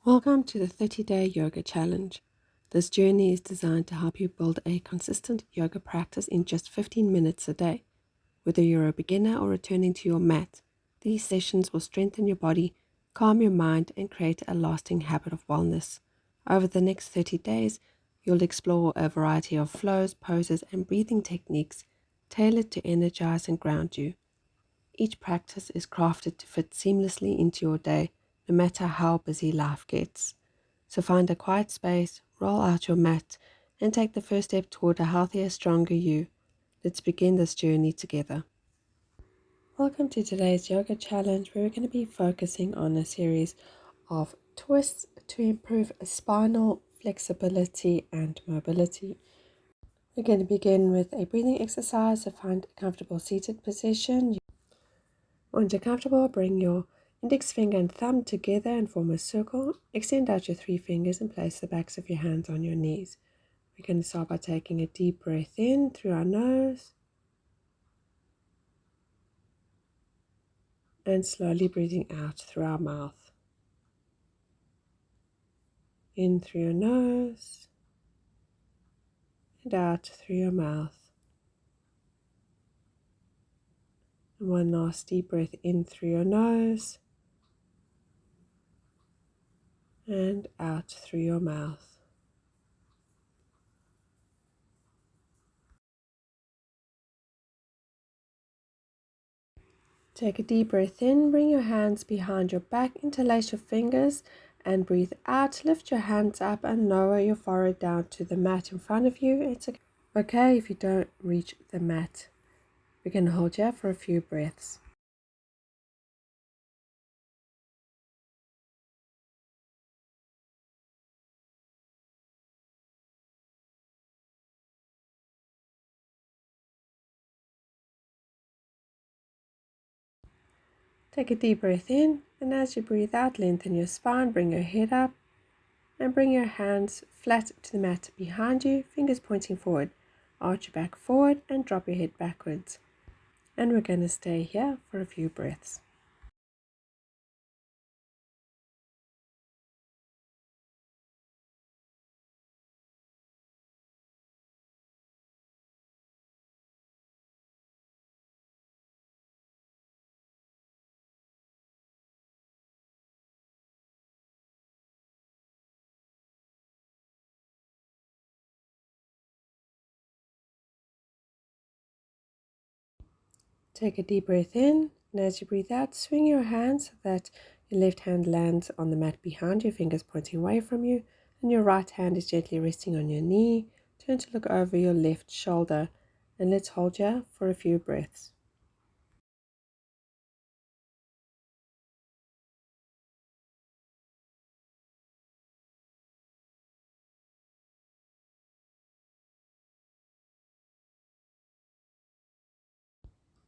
Welcome to the 30-day yoga challenge. This journey is designed to help you build a consistent yoga practice in just 15 minutes a day. Whether you're a beginner or returning to your mat, these sessions will strengthen your body, calm your mind, and create a lasting habit of wellness. Over the next 30 days, you'll explore a variety of flows, poses, and breathing techniques tailored to energize and ground you. Each practice is crafted to fit seamlessly into your day, no matter how busy life gets. So find a quiet space, roll out your mat, and take the first step toward a healthier, stronger you. Let's begin this journey together. Welcome to today's yoga challenge, where we're going to be focusing on a series of twists to improve spinal flexibility and mobility. We're going to begin with a breathing exercise, so find a comfortable seated position. Once you're comfortable, bring your index finger and thumb together and form a circle. Extend out your 3 fingers and place the backs of your hands on your knees. We're going to start by taking a deep breath in through our nose and slowly breathing out through our mouth. In through your nose and out through your mouth. And one last deep breath in through your nose and out through your mouth. Take a deep breath in, bring your hands behind your back, interlace your fingers and breathe out. Lift your hands up and lower your forehead down to the mat in front of you. It's okay if you don't reach the mat. We can hold here for a few breaths. Take a deep breath in, and as you breathe out, lengthen your spine, bring your head up, and bring your hands flat to the mat behind you, fingers pointing forward. Arch your back forward and drop your head backwards. And we're going to stay here for a few breaths. Take a deep breath in, and as you breathe out, swing your hands so that your left hand lands on the mat behind you, fingers pointing away from you, and your right hand is gently resting on your knee. Turn to look over your left shoulder, and let's hold here for a few breaths.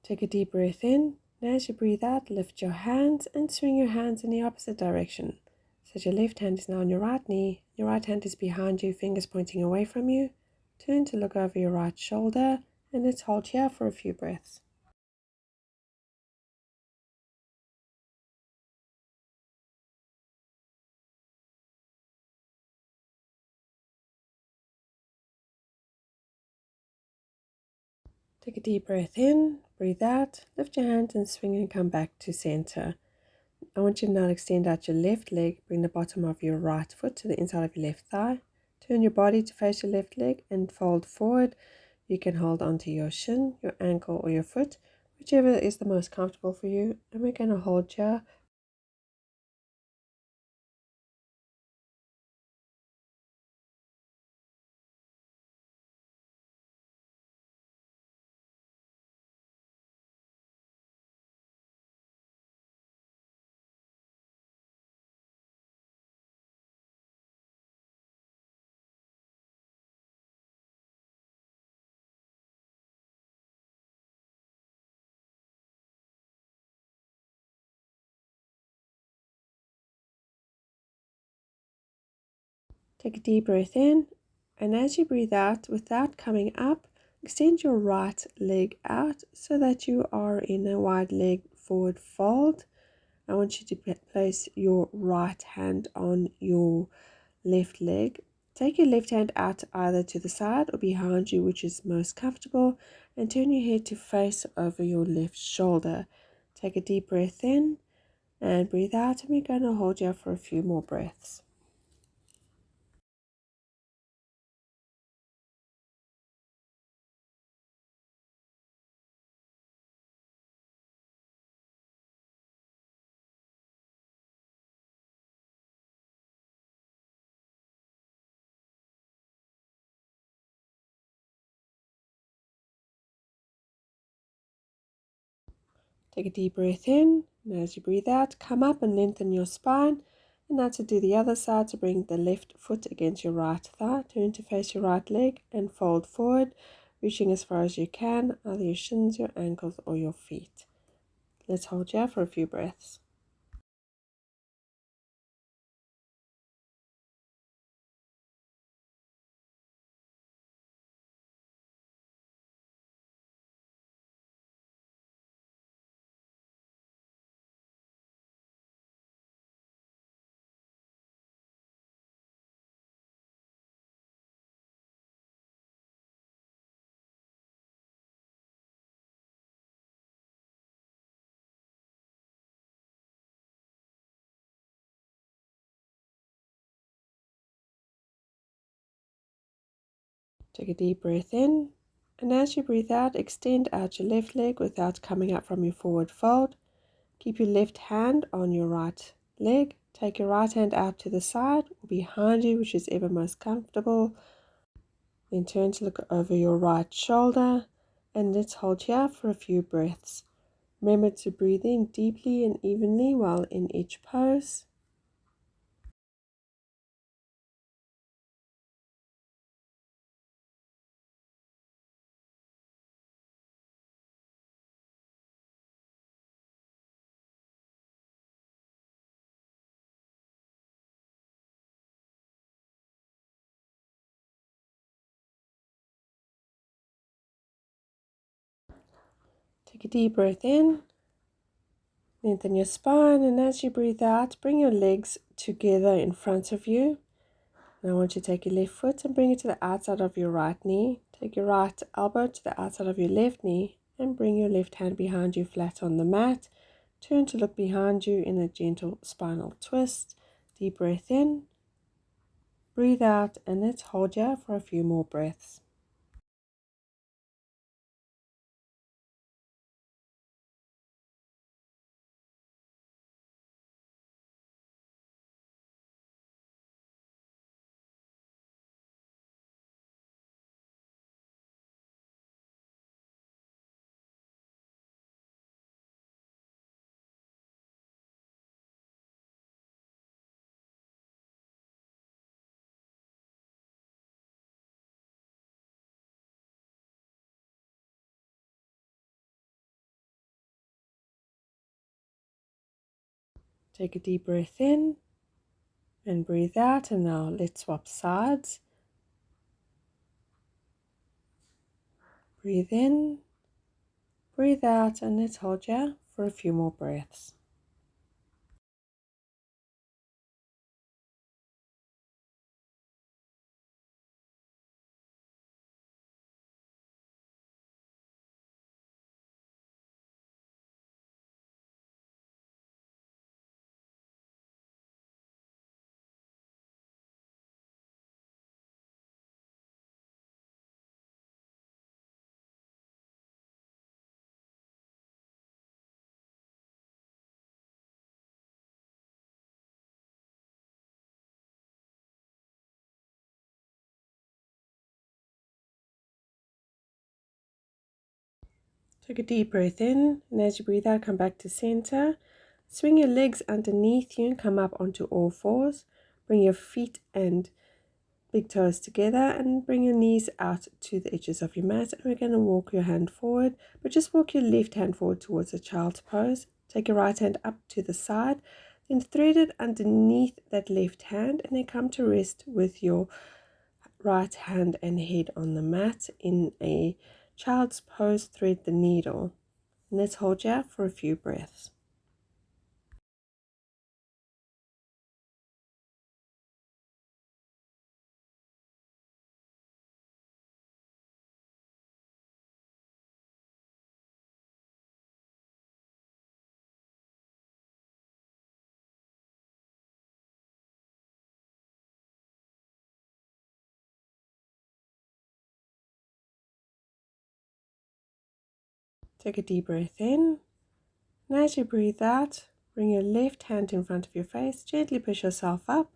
Take a deep breath in, and as you breathe out, lift your hands and swing your hands in the opposite direction. So your left hand is now on your right knee, your right hand is behind you, fingers pointing away from you. Turn to look over your right shoulder, and let's hold here for a few breaths. Take a deep breath in, breathe out, lift your hands and swing and come back to center. I want you to now extend out your left leg, bring the bottom of your right foot to the inside of your left thigh. Turn your body to face your left leg and fold forward. You can hold onto your shin, your ankle, or your foot, whichever is the most comfortable for you. And we're going to hold here. Take a deep breath in, and as you breathe out, without coming up, extend your right leg out so that you are in a wide leg forward fold. I want you to place your right hand on your left leg. Take your left hand out either to the side or behind you, which is most comfortable, and turn your head to face over your left shoulder. Take a deep breath in and breathe out, and we're going to hold you for a few more breaths. Take a deep breath in, and as you breathe out, come up and lengthen your spine. And now to do the other side, to bring the left foot against your right thigh, turn to face your right leg and fold forward, reaching as far as you can, either your shins, your ankles, or your feet. Let's hold here for a few breaths. Take a deep breath in, and as you breathe out, extend out your left leg without coming up from your forward fold. Keep your left hand on your right leg. Take your right hand out to the side or behind you, which is ever most comfortable. Then turn to look over your right shoulder, and let's hold here for a few breaths. Remember to breathe in deeply and evenly while in each pose. Take a deep breath in, lengthen your spine, and as you breathe out, bring your legs together in front of you. And I want you to take your left foot and bring it to the outside of your right knee. Take your right elbow to the outside of your left knee and bring your left hand behind you flat on the mat. Turn to look behind you in a gentle spinal twist. Deep breath in, breathe out, and let's hold here for a few more breaths. Take a deep breath in and breathe out, and now let's swap sides. Breathe in, breathe out, and let's hold here for a few more breaths. Take a deep breath in, and as you breathe out, come back to center. Swing your legs underneath you and come up onto all fours. Bring your feet and big toes together and bring your knees out to the edges of your mat. And we're going to walk your hand forward, but just walk your left hand forward towards a child's pose. Take your right hand up to the side, then thread it underneath that left hand, and then come to rest with your right hand and head on the mat in a child's pose. Thread the needle. And let's hold here for a few breaths. Take a deep breath in, and as you breathe out, bring your left hand in front of your face, gently push yourself up.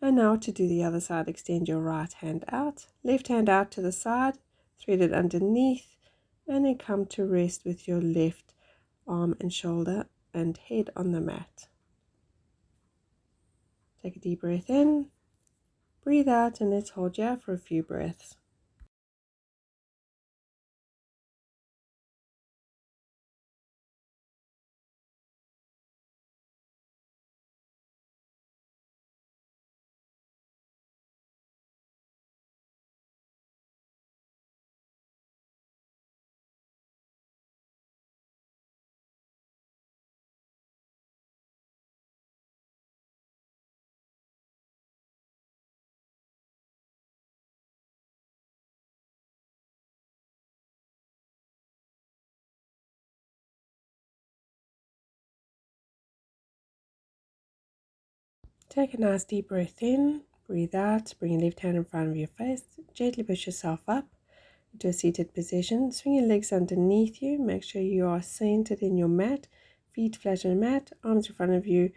And now to do the other side, extend your right hand out, left hand out to the side, thread it underneath, and then come to rest with your left arm and shoulder and head on the mat. Take a deep breath in, breathe out, and let's hold here for a few breaths. Take a nice deep breath in, breathe out, bring your left hand in front of your face, gently push yourself up into a seated position. Swing your legs underneath you, make sure you are centered in your mat, feet flat on the mat, arms in front of you.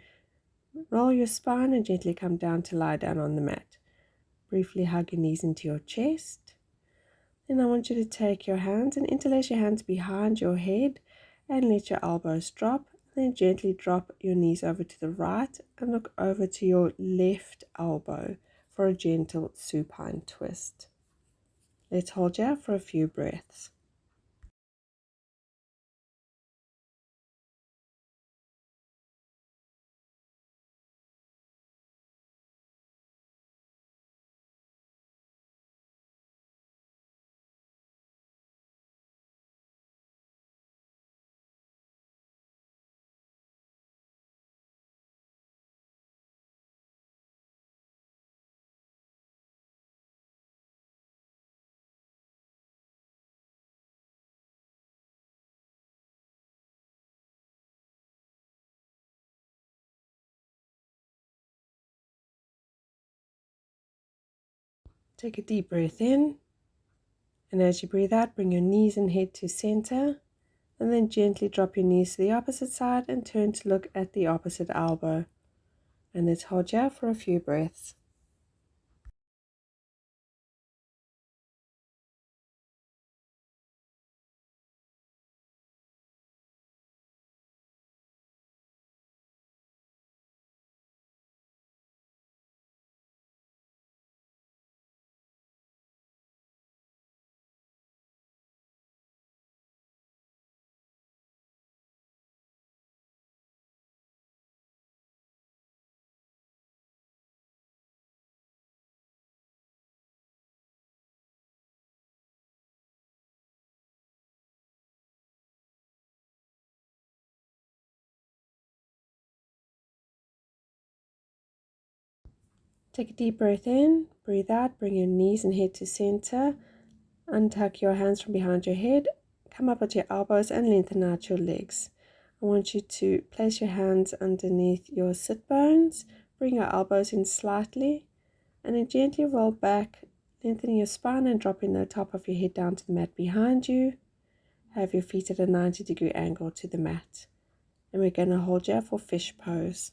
Roll your spine and gently come down to lie down on the mat. Briefly hug your knees into your chest. Then I want you to take your hands and interlace your hands behind your head and let your elbows drop. Then gently drop your knees over to the right and look over to your left elbow for a gentle supine twist. Let's hold here for a few breaths. Take a deep breath in, and as you breathe out, bring your knees and head to center, and then gently drop your knees to the opposite side and turn to look at the opposite elbow. And let's hold here for a few breaths. Take a deep breath in, breathe out, bring your knees and head to center, untuck your hands from behind your head, come up at your elbows and lengthen out your legs. I want you to place your hands underneath your sit bones, bring your elbows in slightly, and then gently roll back, lengthening your spine and dropping the top of your head down to the mat behind you. Have your feet at a 90-degree angle to the mat. And we're going to hold here for fish pose.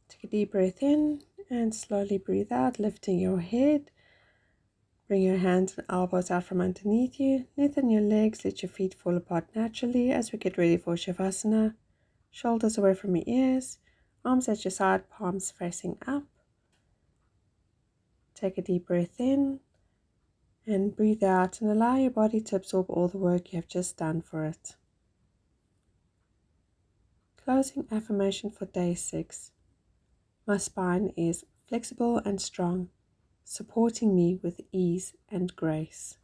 Take a deep breath in and slowly breathe out, lifting your head. Bring your hands and elbows out from underneath you. Lengthen your legs, let your feet fall apart naturally as we get ready for Savasana. Shoulders away from your ears, Arms at your side, palms facing up. Take a deep breath in and breathe out and allow your body to absorb all the work you have just done for it. Closing affirmation for day 6. My spine is flexible and strong, supporting me with ease and grace.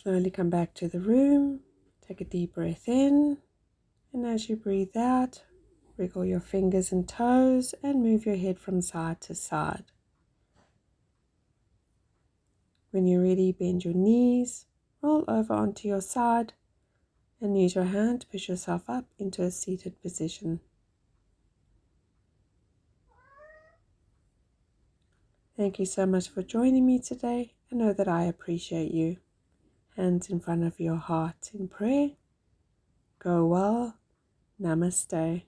Slowly come back to the room. Take a deep breath in, and as you breathe out, wiggle your fingers and toes and move your head from side to side. When you're ready, bend your knees, roll over onto your side, and use your hand to push yourself up into a seated position. Thank you so much for joining me today. I know that I appreciate you. Hands in front of your heart in prayer. Go well. Namaste.